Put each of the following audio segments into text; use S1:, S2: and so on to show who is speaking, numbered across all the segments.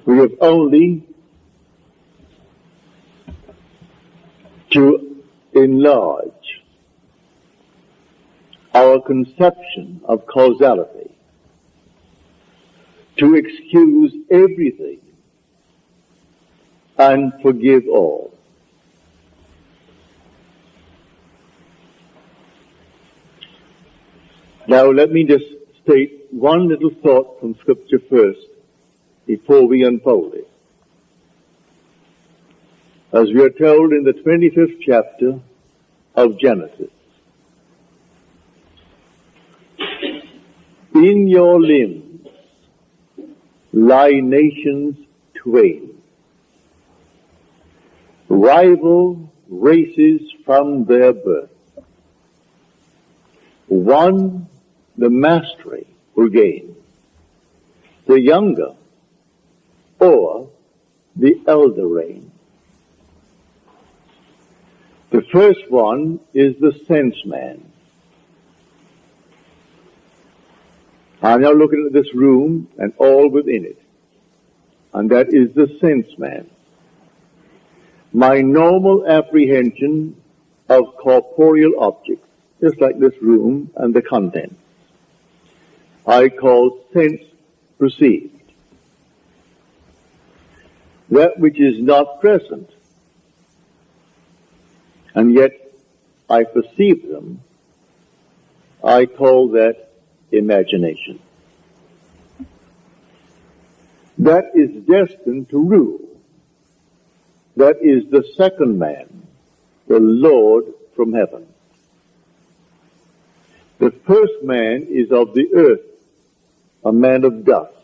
S1: We have only to enlarge our conception of causality, to excuse everything and forgive all. Now let me just state one little thought from Scripture first before we unfold it. As we are told in the 25th chapter of Genesis, in your limbs lie nations twain, rival races from their birth. One the mastery will gain, the younger or the elder reign. The first one is the sense man. I'm now looking at this room and all within it, and that is the sense man. My normal apprehension of corporeal objects, just like this room and the contents, I call sense perceived. That which is not present, and yet I perceive them, I call that imagination. That is destined to rule. That is the second man, the Lord from heaven. The first man is of the earth, a man of dust.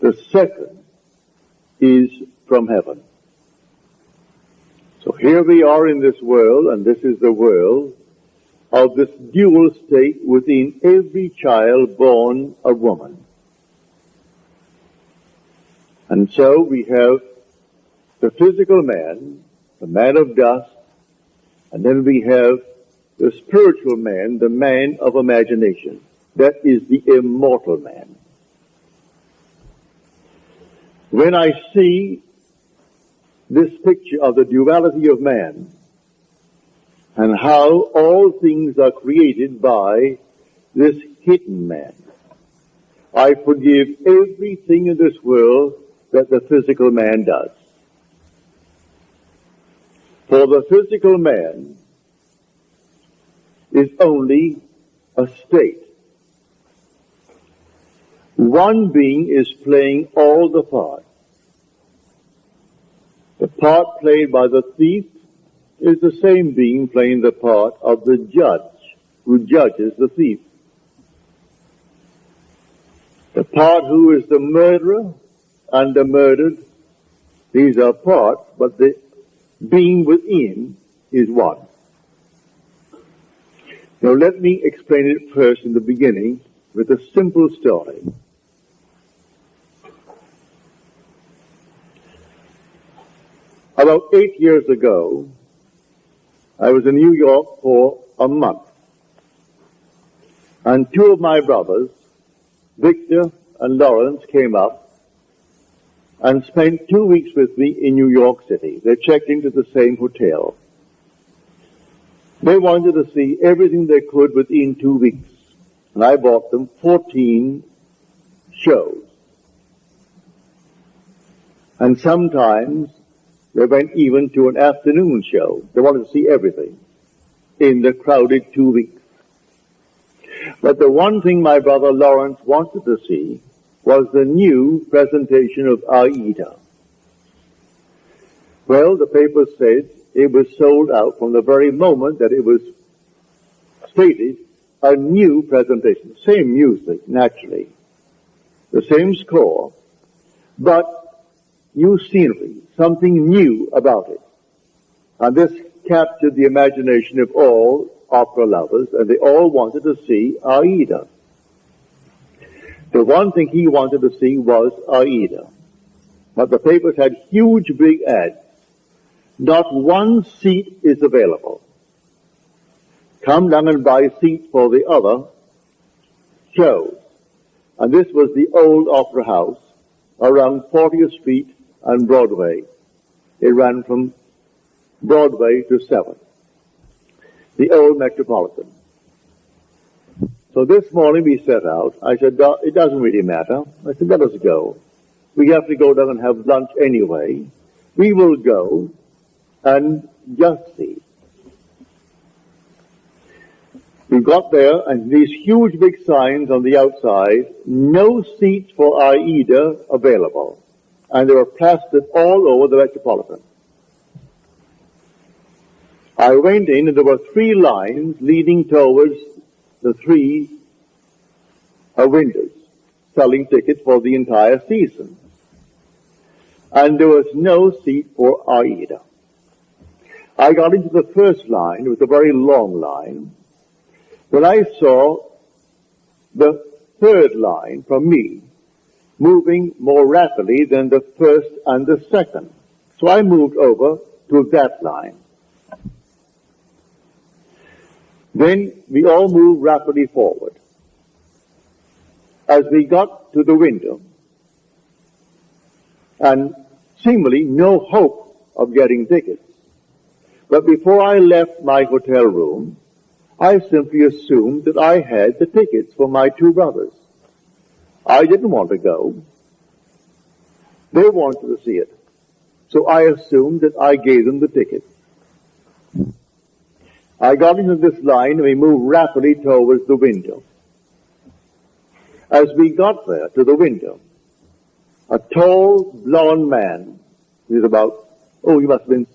S1: The second is from heaven. So here we are in this world, and this is the world of this dual state within every child born of woman. And so we have the physical man, the man of dust, and then we have the spiritual man, the man of imagination. That is the immortal man. When I see this picture of the duality of man and how all things are created by this hidden man, I forgive everything in this world that the physical man does. For the physical man is only a state. One being is playing all the parts. The part played by the thief is the same being playing the part of the judge who judges the thief. The part who is the murderer and the murdered, these are parts, but the being within is one. Now let me explain it first in the beginning with a simple story. About 8 years ago, I was in New York for a month. And two of my brothers, Victor and Lawrence, came up and spent 2 weeks with me in New York City. They checked into the same hotel. They wanted to see everything they could within 2 weeks. And I bought them 14 shows. And sometimes they went even to an afternoon show. They wanted to see everything in the crowded 2 weeks. But the one thing my brother Lawrence wanted to see was the new presentation of Aida. Well, the paper said it was sold out from the very moment that it was stated, a new presentation. Same music, naturally. The same score, but new scenery, something new about it. And this captured the imagination of all opera lovers, and they all wanted to see Aida. The one thing he wanted to see was Aida. But the papers had huge big ads. Not one seat is available. Come down and buy seats for the other shows. And this was the old opera house around 40th Street and Broadway. It ran from Broadway to 7th, the old Metropolitan. So this morning we set out. I said, it doesn't really matter. I said, let us go. We have to go down and have lunch anyway. We will go and just see. We got there, and these huge big signs on the outside, no seats for Aida available. And they were plastered all over the Metropolitan. I went in, and there were 3 lines leading towards the 3 windows, selling tickets for the entire season. And there was no seat for Aida. I got into the first line. It was a very long line. When I saw the 3rd line from me moving more rapidly than the 1st and the 2nd. So I moved over to that line. Then we all moved rapidly forward. As we got to the window, and seemingly no hope of getting tickets. But before I left my hotel room, I simply assumed that I had the tickets for my 2 brothers. I didn't want to go. They wanted to see it. So I assumed that I gave them the ticket. I got into this line and we moved rapidly towards the window. As we got there to the window, a tall, blond man, he was about, he must have been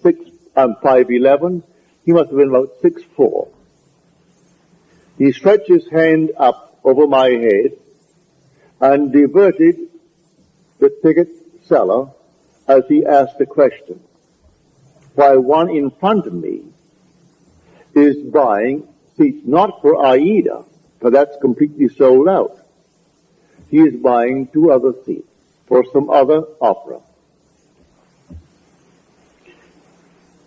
S1: 5'11", he must have been about 6'4". He stretched his hand up over my head and diverted the ticket seller as he asked a question, while one in front of me is buying seats not for Aida, for that's completely sold out. He is buying 2 other seats for some other opera.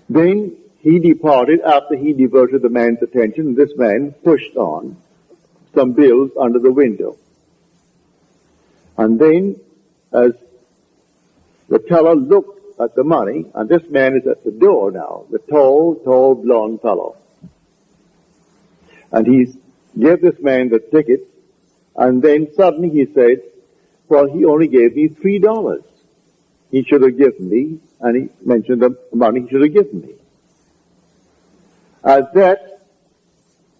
S1: Then he departed after he diverted the man's attention. This man pushed on some bills under the window. And then, as the teller looked at the money, and this man is at the door now, the tall, blond fellow. And he gave this man the ticket, and then suddenly he said, well, he only gave me $3. He should have given me, and he mentioned the money he should have given me. At that,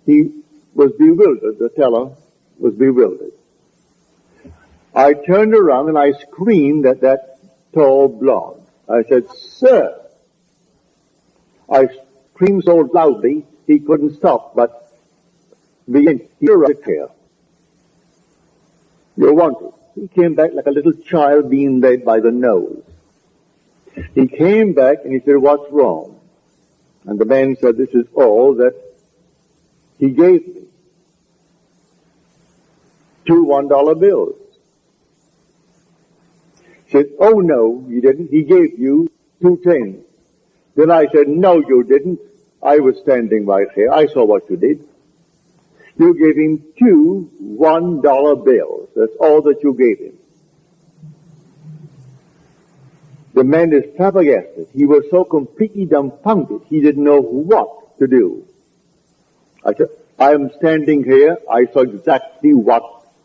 S1: he was bewildered. The teller was bewildered. I turned around and I screamed at that tall blonde. I said, sir. I screamed so loudly he couldn't stop, but began to right here. You're wanted. He came back like a little child being led by the nose. He came back and he said, what's wrong? And the man said, this is all that he gave me. 2 $1 bills. He said, oh no, you didn't. He gave you 2 10s. Then I said, no, you didn't. I was standing right here. I saw what you did. You gave him 2 $1 bills. That's all that you gave him. The man is flabbergasted. He was so completely dumbfounded, he didn't know what to do. I said, I am standing here. I saw exactly what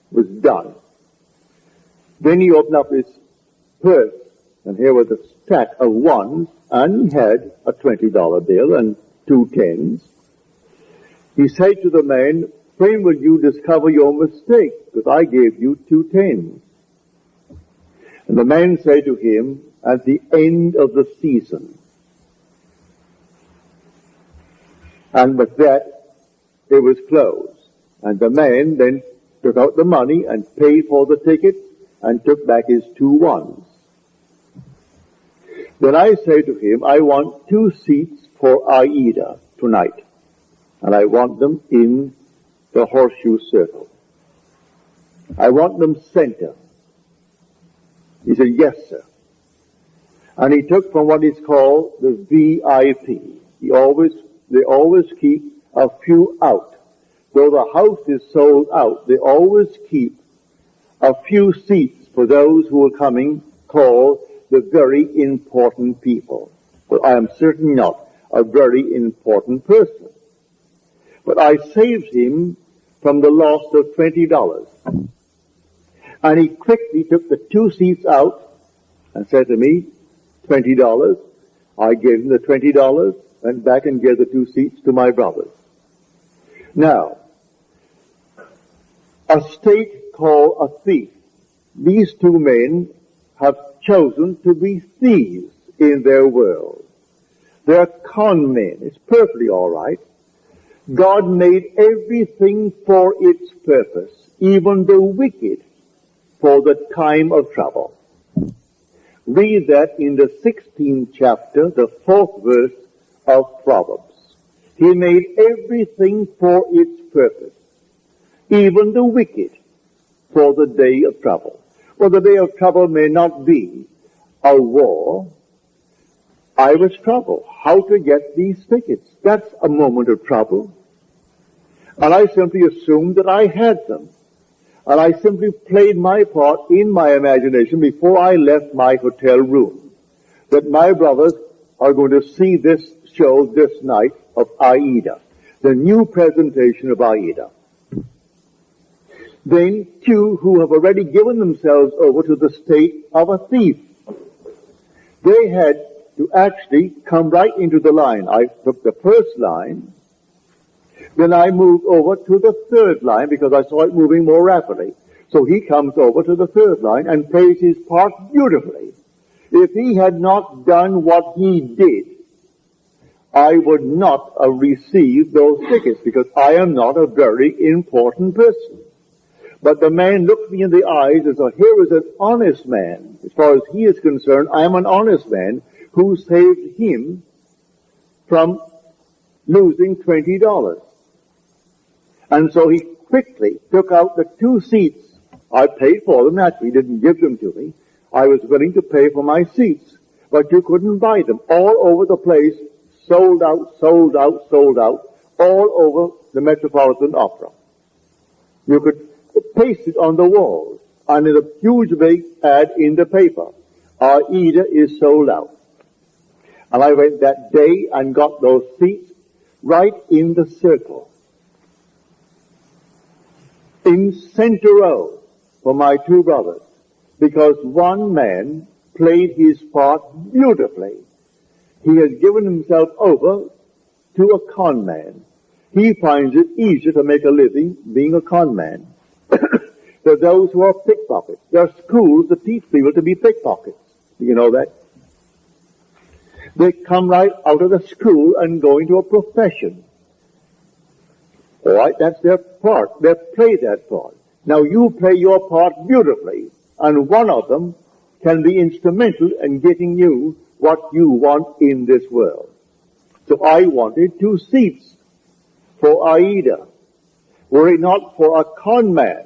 S1: was done. Then he opened up his purse, and here was a stack of 1s, and he had a $20 bill and 2 10s. He said to the man, when will you discover your mistake? Because I gave you 2 10s. And the man said to him, at the end of the season. And with that, it was closed. And the man then took out the money and paid for the ticket and took back his 2 1s. Then I say to him, I want 2 seats for Aida tonight. And I want them in the horseshoe circle. I want them center. He said, yes, sir. And he took from what is called the VIP. They always keep a few out. Though the house is sold out, they always keep a few seats for those who are coming called the very important people. But I am certainly not a very important person. But I saved him from the loss of $20. And he quickly took the 2 seats out and said to me, $20. I gave him the $20, went back and gave the 2 seats to my brothers. Now, a state called a thief. These 2 men have chosen to be thieves in their world. They're con men. It's perfectly all right. God made everything for its purpose, even the wicked, for the time of trouble. Read that in the 16th chapter, the 4th verse of Proverbs. He made everything for its purpose, even the wicked, for the day of trouble. Well, the day of trouble may not be a war. I was troubled. How to get these tickets? That's a moment of trouble. And I simply assumed that I had them. And I simply played my part in my imagination before I left my hotel room, that my brothers are going to see this show this night of Aida, the new presentation of Aida. Then 2 who have already given themselves over to the state of a thief. They had to actually come right into the line. I took the first line, then I moved over to the 3rd line because I saw it moving more rapidly. So he comes over to the 3rd line and plays his part beautifully. If he had not done what he did, I would not have received those tickets because I am not a very important person. But the man looked me in the eyes and said, here is an honest man. As far as he is concerned, I am an honest man who saved him from losing $20. And so he quickly took out the 2 seats. I paid for them, naturally, he didn't give them to me. I was willing to pay for my seats, but you couldn't buy them. All over the place, sold out, sold out, sold out, all over the Metropolitan Opera. You could paste it on the walls, and in a huge big ad in the paper, Aida is sold out. And I went that day and got those seats right in the circle, in center row for my 2 brothers, because one man played his part beautifully. He has given himself over to a con man. He finds it easier to make a living being a con man. There are those who are pickpockets. There are schools that teach people to be pickpockets. Do you know that? They come right out of the school and go into a profession. All right, that's their part. They play that part. Now you play your part beautifully, and one of them can be instrumental in getting you what you want in this world. So I wanted 2 seats for Aida. Were it not for a con man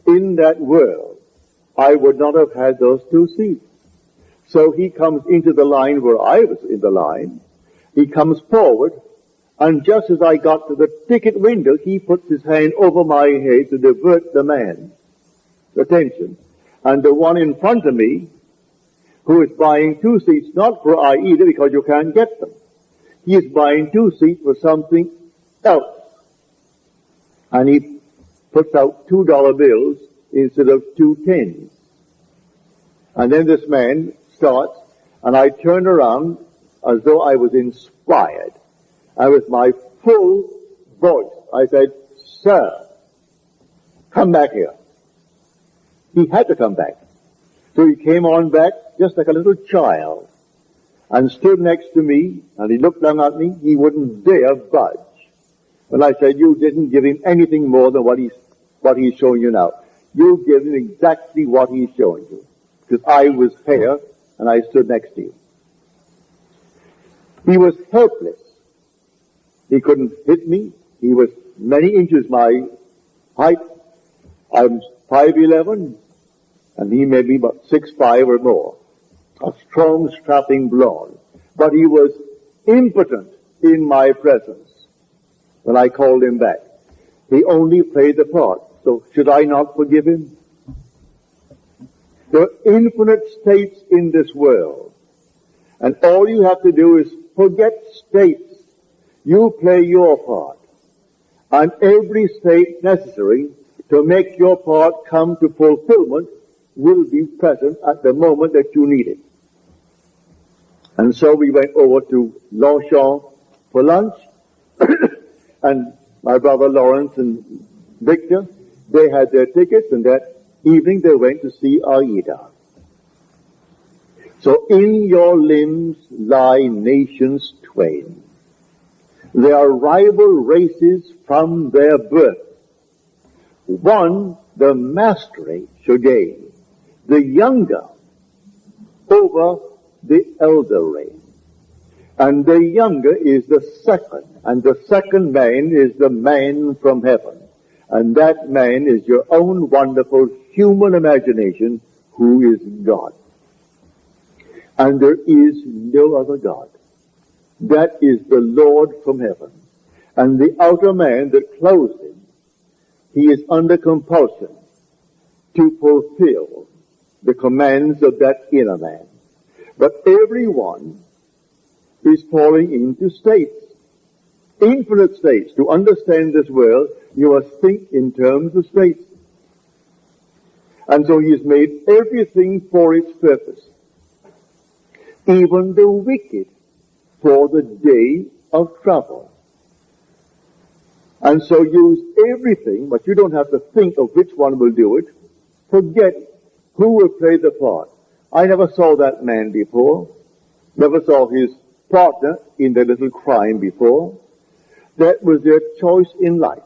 S1: in that world, I would not have had those 2 seats. So he comes into the line where I was in the line. He comes forward, and just as I got to the ticket window, he puts his hand over my head to divert the man's attention. And the one in front of me, who is buying 2 seats, not for Aida because you can't get them. He is buying 2 seats for something else. And he puts out $2 bills instead of 2 tens. And then this man starts, and I turned around as though I was inspired. And with my full voice, I said, "Sir, come back here." He had to come back. So he came on back just like a little child and stood next to me, and he looked down at me. He wouldn't dare budge. And I said, "You didn't give him anything more than what he's showing you now. You give him exactly what he's showing you." Because I was here, and I stood next to you. He was helpless. He couldn't hit me. He was many inches my height. I'm 5'11", and he may be about 6'5" or more. A strong, strapping blonde. But he was impotent in my presence when I called him back. He only played the part. So should I not forgive him? There are infinite states in this world. And all you have to do is forget states. You play your part. And every state necessary to make your part come to fulfillment will be present at the moment that you need it. And so we went over to Longchamp for lunch, and my brother Lawrence and Victor, they had their tickets, and that evening they went to see Aida. So in your limbs lie nations twain. They are rival races from their birth. One, the mastery shall gain, the younger over the elder reign. And the younger is the second, and the second man is the man from heaven. And that man is your own wonderful human imagination, who is God. And there is no other God. That is the Lord from heaven. And the outer man that clothes him, he is under compulsion to fulfill the commands of that inner man. But everyone is falling into states, infinite states. To understand this world, you must think in terms of states. And so he has made everything for its purpose, even the wicked for the day of trouble. And so use everything, but you don't have to think of which one will do it. Forget who will play the part. I never saw that man before, never saw his partner in the little crime before. That was their choice in life.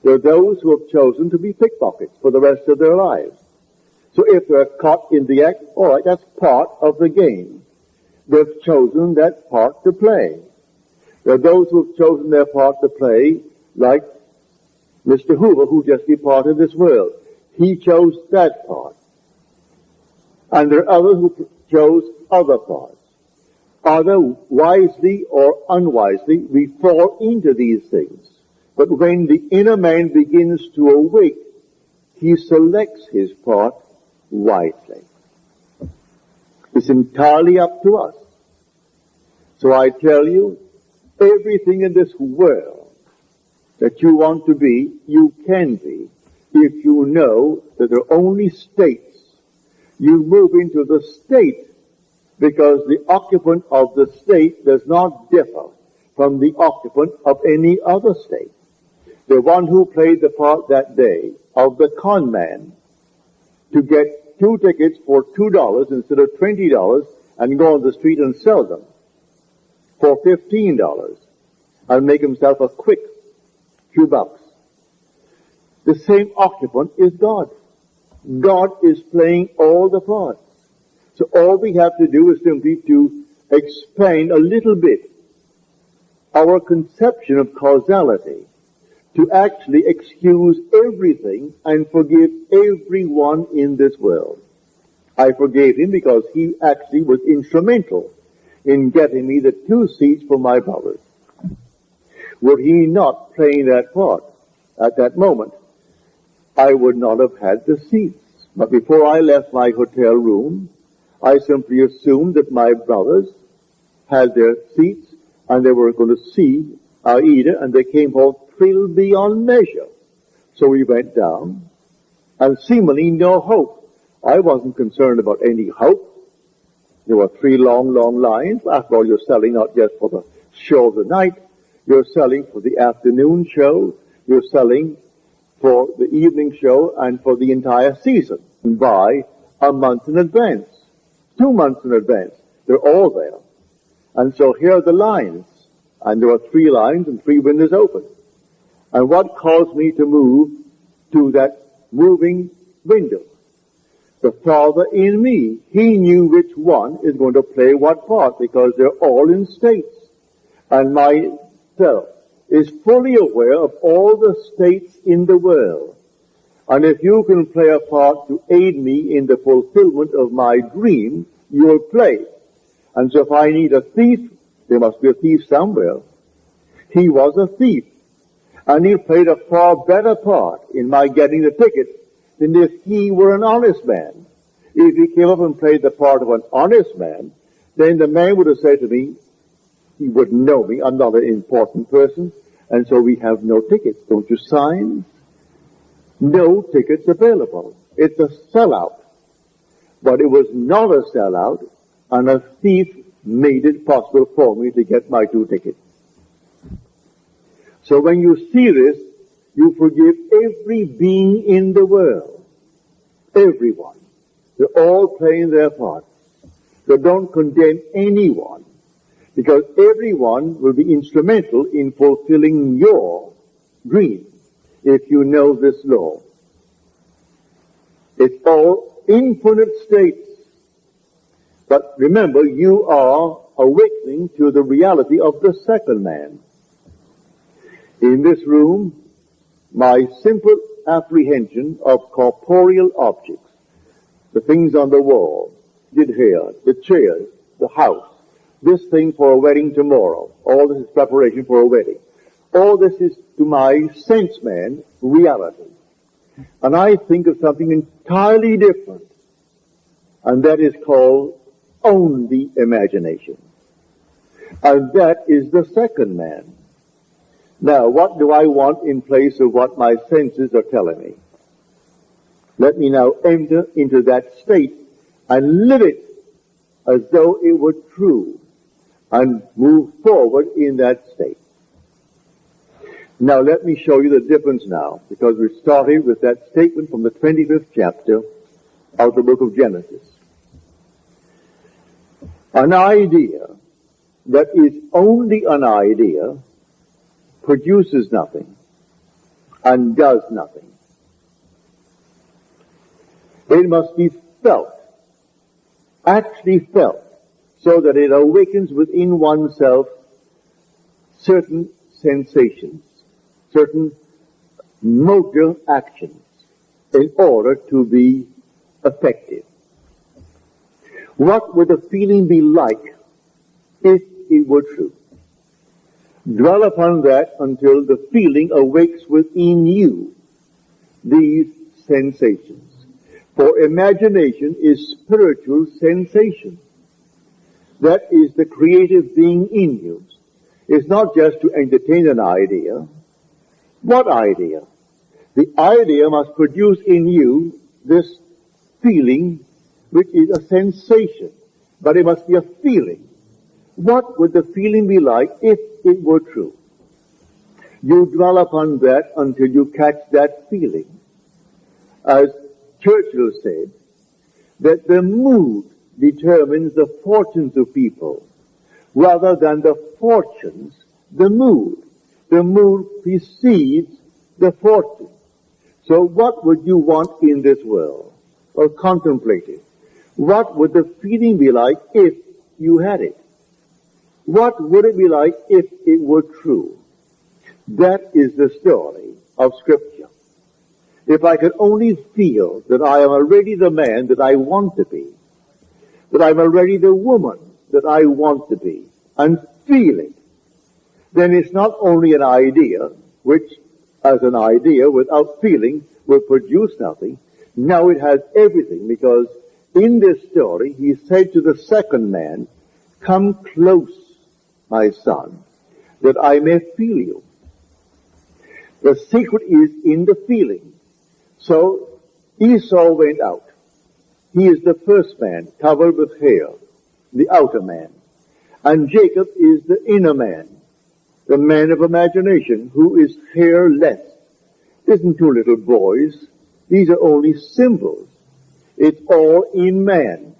S1: There are those who have chosen to be pickpockets for the rest of their lives. So if they're caught in the act, all right, that's part of the game. They've chosen that part to play. There are those who have chosen their part to play, like Mr. Hoover, who just departed this world. He chose that part. And there are others who chose other parts. Either wisely or unwisely, we fall into these things. But when the inner man begins to awake, he selects his part wisely. It's entirely up to us. So I tell you, everything in this world that you want to be, you can be, if you know that there are only states. You move into the state because the occupant of the state does not differ from the occupant of any other state. The one who played the part that day of the con man to get 2 tickets for $2 instead of $20 and go on the street and sell them for $15 and make himself a quick few bucks. The same occupant is God. God is playing all the parts. So all we have to do is simply to expand a little bit our conception of causality, to actually excuse everything and forgive everyone in this world. I forgave him because he actually was instrumental in getting me the 2 seats for my brothers. Were he not playing that part at that moment, I would not have had the seats. But before I left my hotel room, I simply assumed that my brothers had their seats and they were going to see Aida, and they came home thrilled beyond measure. So we went down, and seemingly no hope. I wasn't concerned about any hope. There were 3 long, long lines. After all, you're selling not just for the show of the night. You're selling for the afternoon show. You're selling for the evening show and for the entire season. And by a month in advance, 2 months in advance. They're all there. And so here are the lines. And there are 3 lines and 3 windows open. And what caused me to move to that moving window? The Father in me. He knew which one is going to play what part because they're all in states. And myself is fully aware of all the states in the world. And if you can play a part to aid me in the fulfillment of my dream, you will play. And so if I need a thief, there must be a thief somewhere. He was a thief. And he played a far better part in my getting the ticket than if he were an honest man. If he came up and played the part of an honest man, then the man would have said to me, he wouldn't know me, I'm not an important person, and so we have no tickets. Don't you sign? No tickets available. It's a sellout. But it was not a sellout, and a thief made it possible for me to get my 2 tickets. So when you see this, you forgive every being in the world. Everyone. They're all playing their part. So don't condemn anyone, because everyone will be instrumental in fulfilling your dream if you know this law. It's all infinite states. But remember, you are awakening to the reality of the second man. In this room, my simple apprehension of corporeal objects, the things on the wall, the hair, the chairs, the house, this thing for a wedding tomorrow, all this is preparation for a wedding. All this is, to my sense man, reality. And I think of something entirely different, and that is called only imagination. And that is the second man. Now, what do I want in place of what my senses are telling me? Let me now enter into that state and live it as though it were true, and move forward in that state. Now let me show you the difference now, because we started with that statement from the 25th chapter of the book of Genesis. An idea that is only an idea produces nothing and does nothing. It must be felt, actually felt, so that it awakens within oneself certain sensations, certain motor actions, in order to be effective. What would the feeling be like if it were true? Dwell upon that until the feeling awakes within you these sensations. For imagination is spiritual sensation. That is the creative being in you. It's not just to entertain an idea. What idea? The idea must produce in you this feeling, which is a sensation, but it must be a feeling. What would the feeling be like if it were true? You dwell upon that until you catch that feeling. As Churchill said, that the mood determines the fortunes of people, rather than the fortunes, the mood. The mood precedes the fortune. So what would you want in this world? Or contemplate it. What would the feeling be like if you had it? What would it be like if it were true? That is the story of Scripture. If I could only feel that I am already the man that I want to be, that I'm already the woman that I want to be, and feel it, then it's not only an idea, which as an idea without feeling will produce nothing. Now it has everything, because in this story he said to the second man, "Come close, my son, that I may feel you." The secret is in the feeling. So Esau went out. He is the first man, covered with hair, the outer man. And Jacob is the inner man, the man of imagination, who is hairless. It isn't 2 little boys. These are only symbols. It's all in man.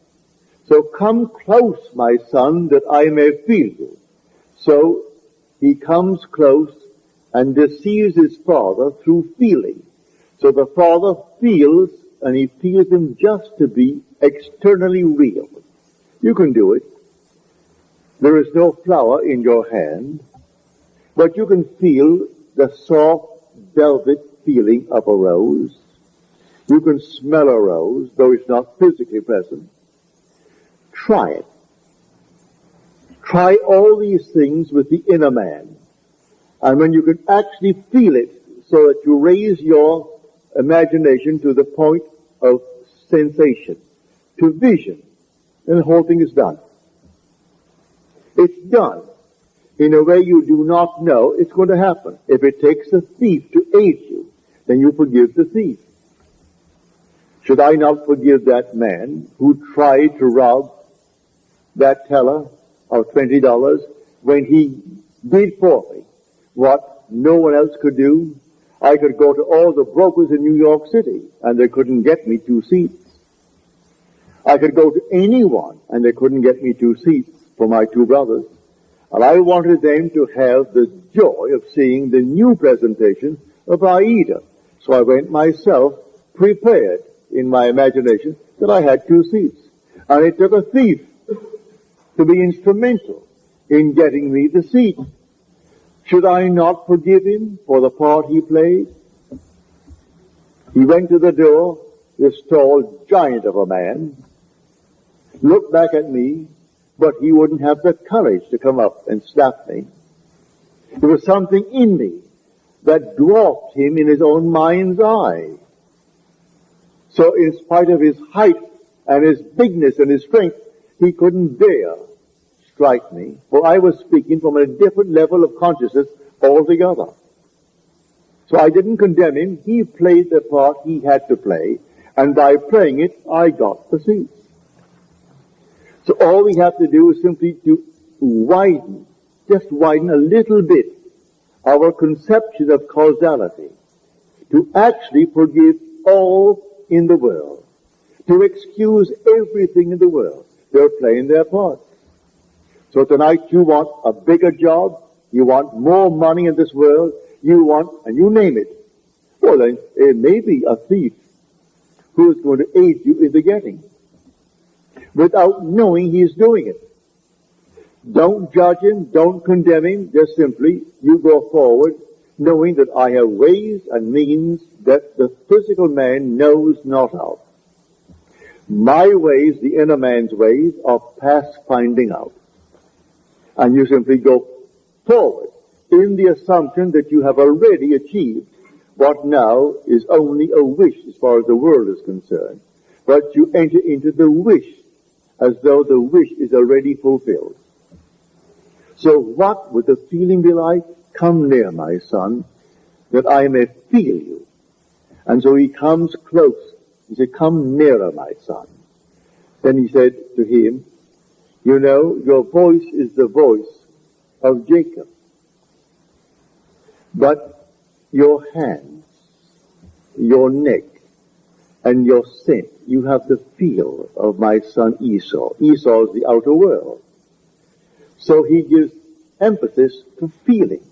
S1: So come close, my son, that I may feel you. So he comes close and deceives his father through feeling. So the father feels, and he feels him just to be externally real. You can do it. There is no flower in your hand, but you can feel the soft velvet feeling of a rose. You can smell a rose, though it's not physically present. Try it. Try all these things with the inner man. And when you can actually feel it, so that you raise your imagination to the point of sensation, to vision, then the whole thing is done. It's done in a way you do not know it's going to happen. If it takes a thief to aid you, then you forgive the thief. Should I not forgive that man who tried to rob that teller of $20 when he did for me what no one else could do? I could go to all the brokers in New York City and they couldn't get me 2 seats. I could go to anyone and they couldn't get me 2 seats for my 2 brothers. And I wanted them to have the joy of seeing the new presentation of Aida. So I went myself prepared in my imagination that I had 2 seats. And it took a thief to be instrumental in getting me the seat. Should I not forgive him for the part he played? He went to the door, this tall giant of a man, looked back at me, but he wouldn't have the courage to come up and slap me. There was something in me that dwarfed him in his own mind's eye. So in spite of his height and his bigness and his strength, he couldn't dare strike me, for I was speaking from a different level of consciousness altogether. So I didn't condemn him. He played the part he had to play, and by playing it, I got the seats. So all we have to do is simply to widen, just widen a little bit our conception of causality, to actually forgive all in the world, to excuse everything in the world. They're playing their part. So tonight you want a bigger job, you want more money in this world, you want, and you name it. Well then, it may be a thief who is going to aid you in the getting, without knowing he's doing it. Don't judge him, don't condemn him, just simply, you go forward, knowing that I have ways and means that the physical man knows not of. My ways, the inner man's ways, are past finding out. And you simply go forward in the assumption that you have already achieved what now is only a wish as far as the world is concerned. But you enter into the wish as though the wish is already fulfilled. So what would the feeling be like? Come near, my son, that I may feel you. And so he comes close. He said, come nearer, my son. Then he said to him, you know, your voice is the voice of Jacob. But your hands, your neck, and your scent, you have the feel of my son Esau. Esau is the outer world. So he gives emphasis to feeling.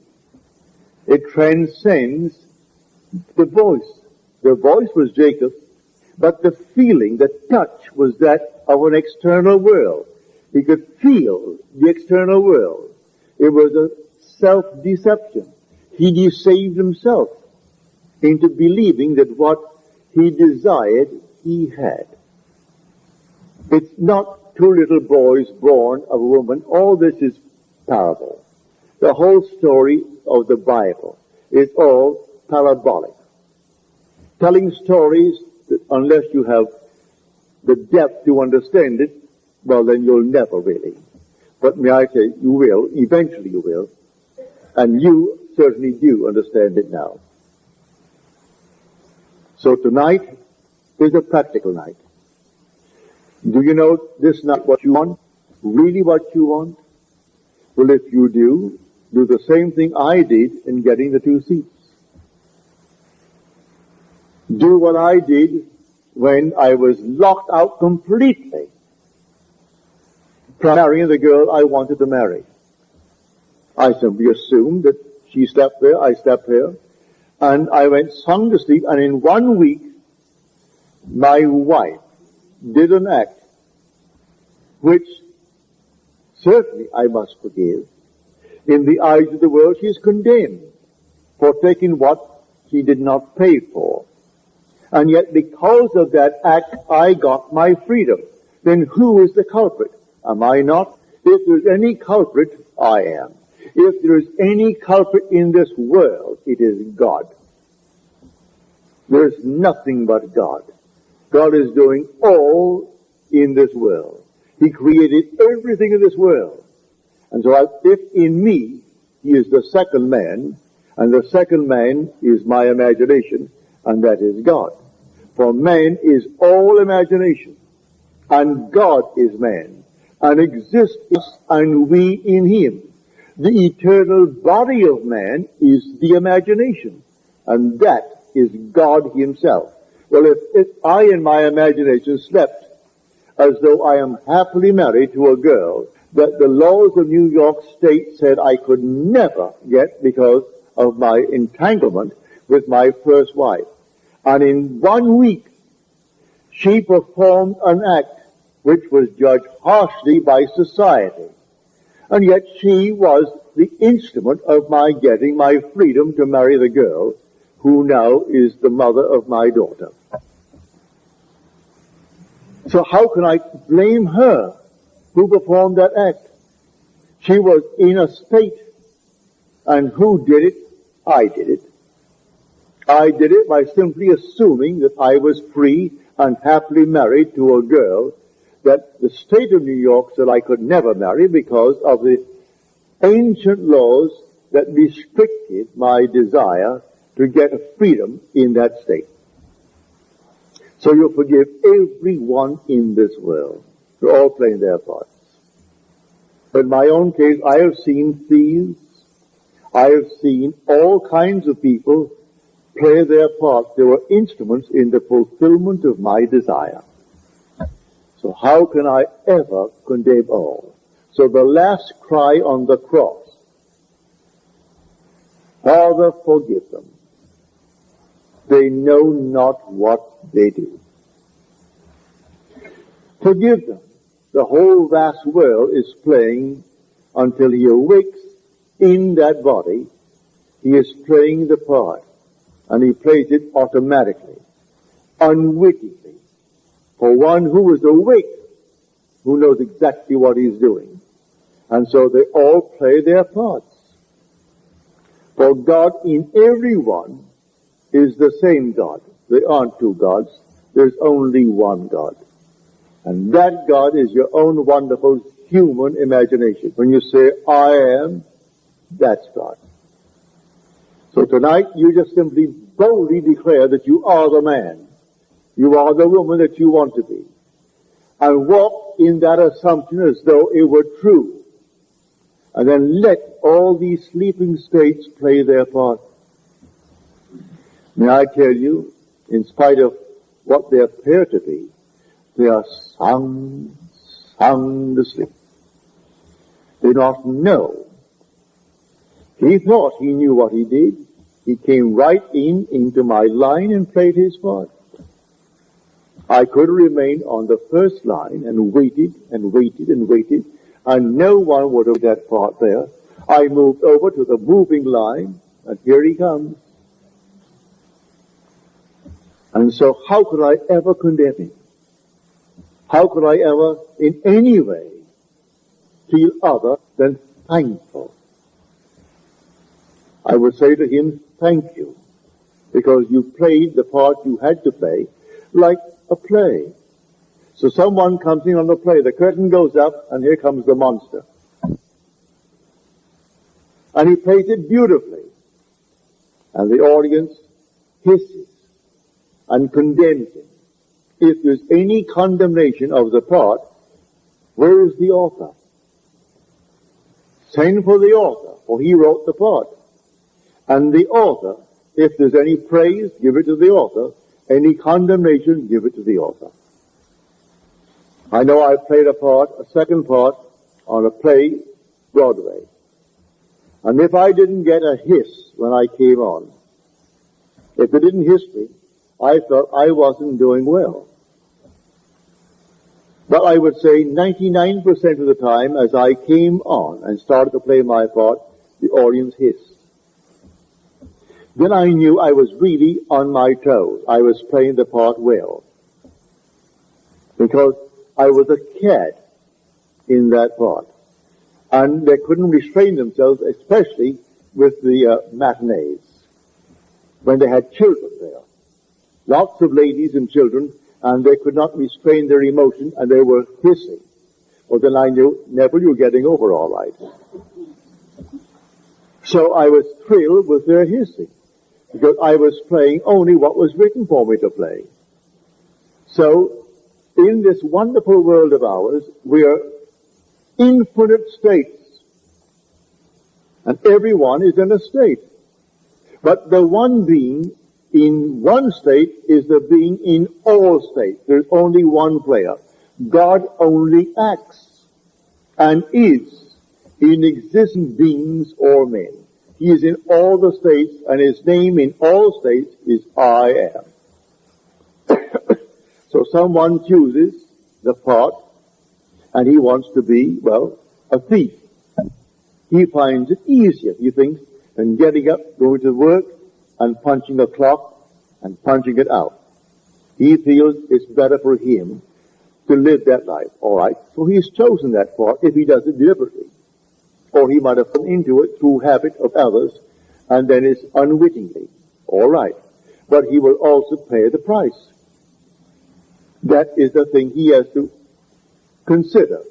S1: It transcends the voice. The voice was Jacob, but the feeling, the touch, was that of an external world. He could feel the external world. It was a self-deception. He deceived himself into believing that what he desired, he had. It's not 2 little boys born of a woman. All this is parable. The whole story of the Bible is all parabolic. Telling stories that unless you have the depth to understand it, well, then you'll never really. But may I say, you will, eventually you will, and you certainly do understand it now. So tonight is a practical night. Do you know this night what you want? Really what you want? Well, if you do the same thing I did in getting the 2 seats. Do what I did when I was locked out completely from marrying the girl I wanted to marry. I simply assumed that she slept there, I slept here, and I went sound asleep, and in 1 week, my wife did an act which certainly I must forgive. In the eyes of the world, she is condemned for taking what she did not pay for. And yet because of that act, I got my freedom. Then who is the culprit? Am I not? If there's any culprit, I am. If there is any culprit in this world, it is God. There's nothing but God. God is doing all in this world. He created everything in this world. And so if in me he is the second man, and the second man is my imagination, and that is God. For man is all imagination, and God is man, and exists in us and we in him. The eternal body of man is the imagination, and that is God himself. Well, if I in my imagination slept as though I am happily married to a girl that the laws of New York State said I could never get because of my entanglement with my first wife, and in 1 week she performed an act which was judged harshly by society, and yet she was the instrument of my getting my freedom to marry the girl who now is the mother of my daughter. So how can I blame her who performed that act? She was in a state, and who did it? I did it. I did it by simply assuming that I was free and happily married to a girl that the state of New York said I could never marry because of the ancient laws that restricted my desire to get a freedom in that state. So you forgive everyone in this world. They're all playing their parts. In my own case, I have seen thieves. I have seen all kinds of people play their parts. They were instruments in the fulfillment of my desire. So how can I ever condemn all? So the last cry on the cross, Father, forgive them. They know not what they do. Forgive them. The whole vast world is playing until he awakes in that body. He is playing the part, and he plays it automatically, unwittingly. For one who is awake, who knows exactly what he's doing. And so they all play their parts. For God in everyone is the same God. There aren't two gods. There's only one God. And that God is your own wonderful human imagination. When you say, I am, that's God. So tonight you just simply boldly declare that you are the man. You are the woman that you want to be. And walk in that assumption as though it were true. And then let all these sleeping states play their part. May I tell you, in spite of what they appear to be, they are sound asleep. They do not know. He thought he knew what he did. He came right into my line and played his part. I could remain on the first line and waited and waited and waited, and no one would have that part there. I moved over to the moving line, and here he comes. And so how could I ever condemn him? How could I ever, in any way, feel other than thankful? I would say to him, thank you, because you played the part you had to play like a play. So someone comes in on the play, the curtain goes up, and here comes the monster. And he plays it beautifully. And the audience hisses and condemns him. If there's any condemnation of the part, where is the author? Send for the author, for he wrote the part. And the author, if there's any praise, give it to the author. Any condemnation, give it to the author. I know I played a second part, on a play, Broadway. And if I didn't get a hiss when I came on, if they didn't hiss me, I felt I wasn't doing well. But I would say 99% of the time, as I came on and started to play my part, the audience hissed. Then I knew I was really on my toes. I was playing the part well. Because I was a cad in that part. And they couldn't restrain themselves, especially with the matinees, when they had children there. Lots of ladies and children, and they could not restrain their emotion, and they were hissing. Well, then I knew, Neville, you're getting over all right. So I was thrilled with their hissing, because I was playing only what was written for me to play. So, in this wonderful world of ours, we are infinite states. And everyone is in a state. But the one being in one state is the being in all states. There's only one player. God only acts and is in existing beings or men. He is in all the states, and his name in all states is I am. So someone chooses the part, and he wants to be, well, a thief. He finds it easier, he thinks, than getting up, going to work, and punching a clock, and punching it out. He feels it's better for him to live that life. All right, so he's chosen that part if he does it deliberately. Or he might have fallen into it through habit of others, and then it's unwittingly. All right, but he will also pay the price. That is the thing he has to consider.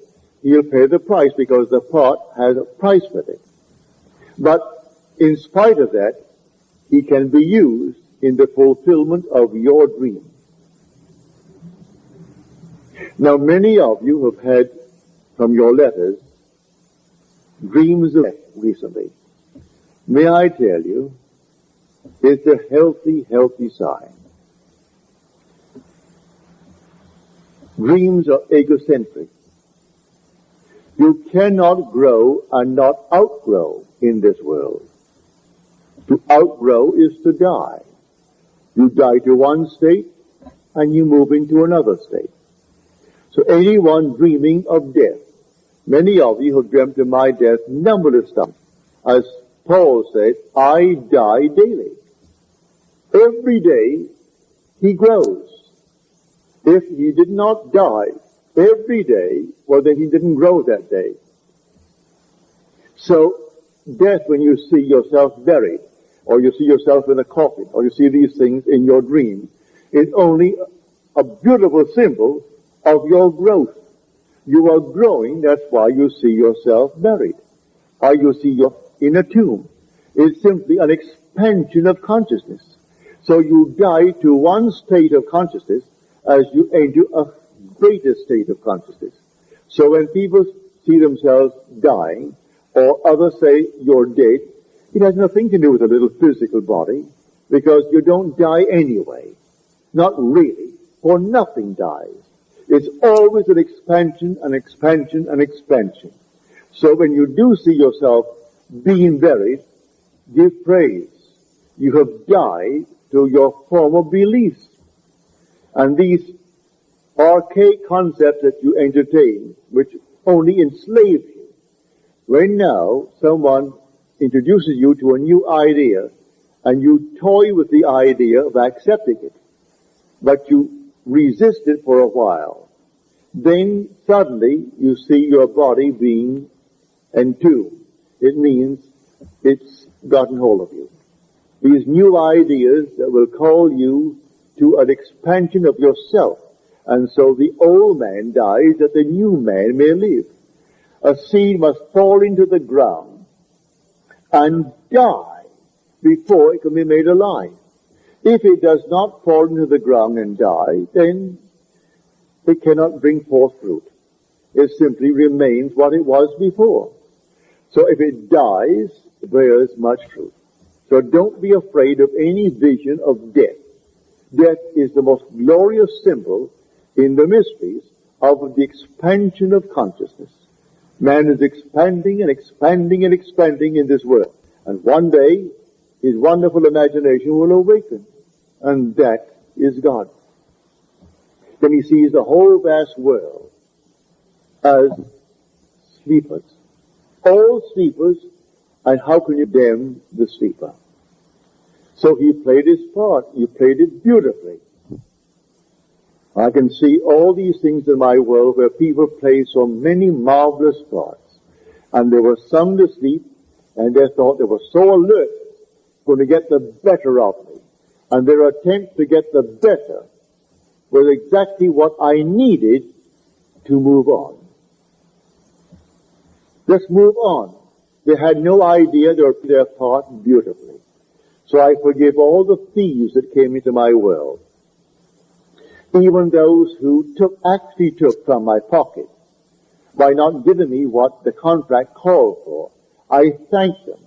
S1: He'll pay the price because the part has a price with it. But in spite of that, he can be used in the fulfillment of your dream. Now, many of you have had, from your letters, dreams of death recently. May I tell you, it's a healthy, healthy sign. Dreams are egocentric. You cannot grow and not outgrow in this world. To outgrow is to die. You die to one state and you move into another state. So anyone dreaming of death, many of you have dreamt of my death numberless times. As Paul said, I die daily. Every day he grows. If he did not die every day, well then he didn't grow that day. So death, when you see yourself buried, or you see yourself in a coffin, or you see these things in your dream, is only a beautiful symbol of your growth. You are growing, that's why you see yourself buried. Or you see you're in a tomb. It's simply an expansion of consciousness. So you die to one state of consciousness as you enter a greater state of consciousness. So when people see themselves dying, or others say you're dead, it has nothing to do with a little physical body, because you don't die anyway. Not really, for nothing dies. It's always an expansion, an expansion, an expansion. So when you do see yourself being buried, give praise. You have died to your former beliefs. And these archaic concepts that you entertain, which only enslave you, when now someone introduces you to a new idea, and you toy with the idea of accepting it, but you resist it for a while, then suddenly you see your body being entombed. It means it's gotten hold of you. These new ideas that will call you to an expansion of yourself. And so the old man dies that the new man may live. A seed must fall into the ground and die before it can be made alive. If it does not fall into the ground and die, then it cannot bring forth fruit. It simply remains what it was before. So if it dies, it bears much fruit. So don't be afraid of any vision of death. Death is the most glorious symbol in the mysteries of the expansion of consciousness. Man is expanding and expanding and expanding in this world. And one day, his wonderful imagination will awaken. And that is God. Then he sees the whole vast world as sleepers. All sleepers, and how can you damn the sleeper? So he played his part. He played it beautifully. I can see all these things in my world where people play so many marvelous parts. And they were sung to sleep, and they thought they were so alert, going to get the better of me. And their attempt to get the better was exactly what I needed to move on. Just move on. They had no idea they were playing their part beautifully. So I forgive all the thieves that came into my world. Even those who actually took from my pocket by not giving me what the contract called for. I thank them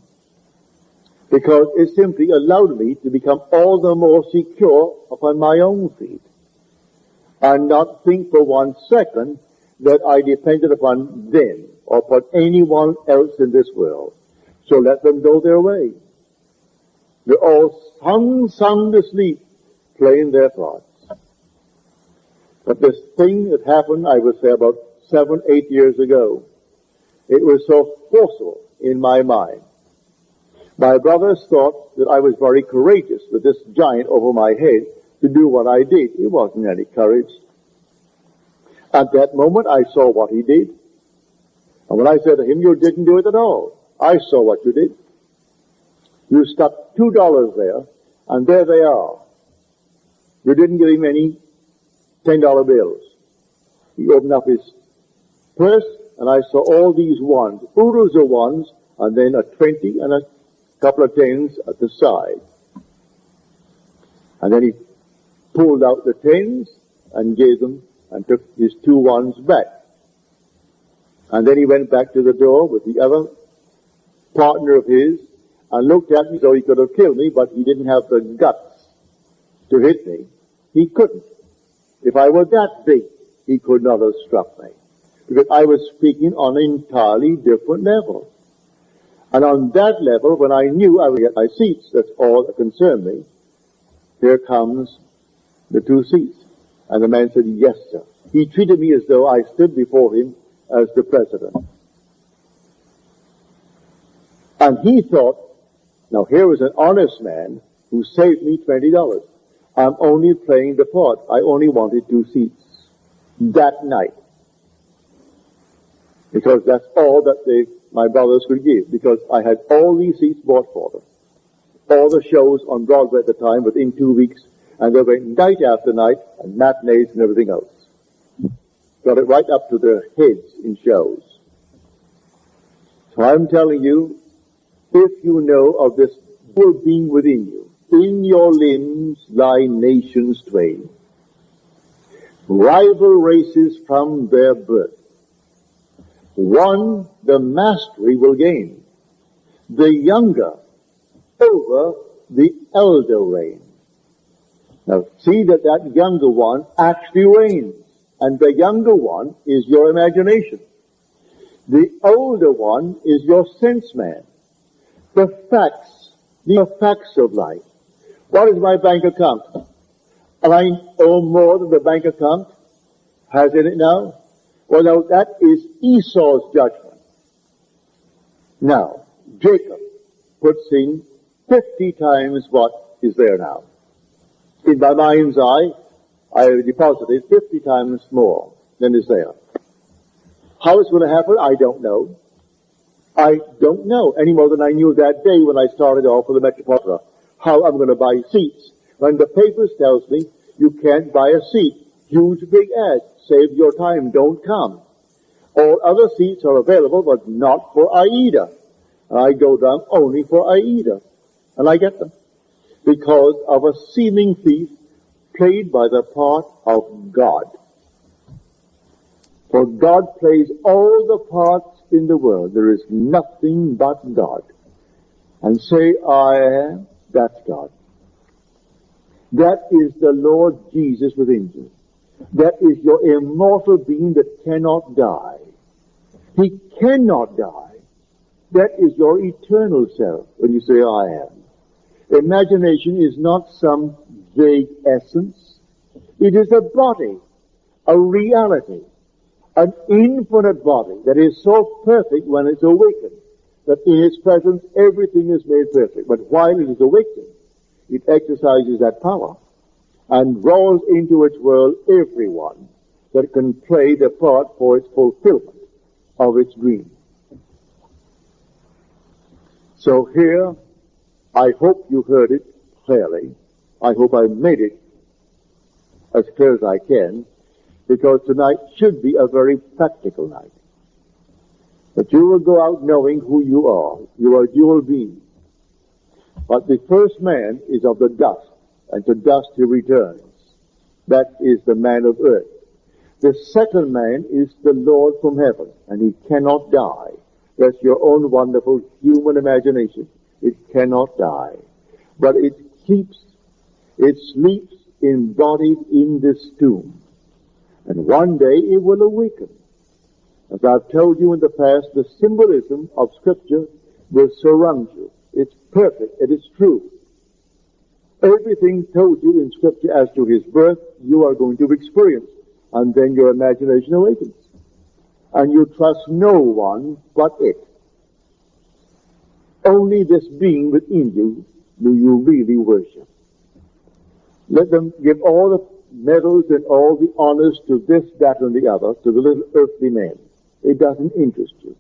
S1: because it simply allowed me to become all the more secure upon my own feet and not think for 1 second that I depended upon them or upon anyone else in this world. So let them go their way. They're all sound asleep, playing their parts. But this thing that happened, I would say about 7, 8 years ago, it was so forceful in my mind. My brothers thought that I was very courageous with this giant over my head to do what I did. It wasn't any courage. At that moment, I saw what he did. And when I said to him, you didn't do it at all. I saw what you did. You stuck $2 there, and there they are. You didn't give him any $10 bills. He opened up his purse, and I saw all these ones, oodles of ones, and then a 20 and a couple of 10s at the side. And then he pulled out the 10s and gave them and took his 2 ones back. And then he went back to the door with the other partner of his and looked at me so he could have killed me, but he didn't have the guts to hit me. He couldn't. If I were that big, he could not have struck me. Because I was speaking on an entirely different level. And on that level, when I knew I would get my seats, that's all that concerned me, here comes the 2 seats. And the man said, yes, sir. He treated me as though I stood before him as the president. And he thought, now here was an honest man who saved me $20. I'm only playing the part. I only wanted 2 seats that night. Because that's all that my brothers could give. Because I had all these seats bought for them. All the shows on Broadway at the time within 2 weeks. And they went night after night and matinees and everything else. Got it right up to their heads in shows. So I'm telling you, if you know of this dual being within you, in your limbs lie nations twain, rival races from their birth. One the mastery will gain, the younger over the elder reign. Now see that younger one actually reigns, and the younger one is your imagination. The older one is your sense man. The facts of life. What is my bank account? Am I owe more than the bank account has in it now? Well, now that is Esau's judgment. Now, Jacob puts in 50 times what is there now. In my mind's eye, I have deposited 50 times more than is there. How it's going to happen, I don't know. I don't know any more than I knew that day when I started off with the Metropolitan. How I'm going to buy seats. When the papers tells me you can't buy a seat, huge big ad, save your time, don't come. All other seats are available, but not for Aida. And I go down only for Aida. And I get them. Because of a seeming thief played by the part of God. For God plays all the parts in the world. There is nothing but God. And say, I am, that's God. That is the Lord Jesus within you. That is your immortal being that cannot die. He cannot die. That is your eternal self when you say, I am. Imagination is not some vague essence. It is a body, a reality, an infinite body that is so perfect when it's awakened that in its presence everything is made perfect. But while it is awakened, it exercises that power and draws into its world everyone that can play the part for its fulfillment of its dream. So here, I hope you heard it clearly. I hope I made it as clear as I can, because tonight should be a very practical night. But you will go out knowing who you are. You are a dual being. But the first man is of the dust, and to dust he returns. That is the man of earth. The second man is the Lord from heaven, and he cannot die. That's your own wonderful human imagination. It cannot die. But it sleeps embodied in this tomb. And one day it will awaken. As I've told you in the past, the symbolism of Scripture will surround you. It's perfect. It is true. Everything told you in Scripture as to his birth, you are going to experience. And then your imagination awakens. And you trust no one but it. Only this being within you do you really worship. Let them give all the medals and all the honors to this, that, and the other, to the little earthly man. It doesn't interest you.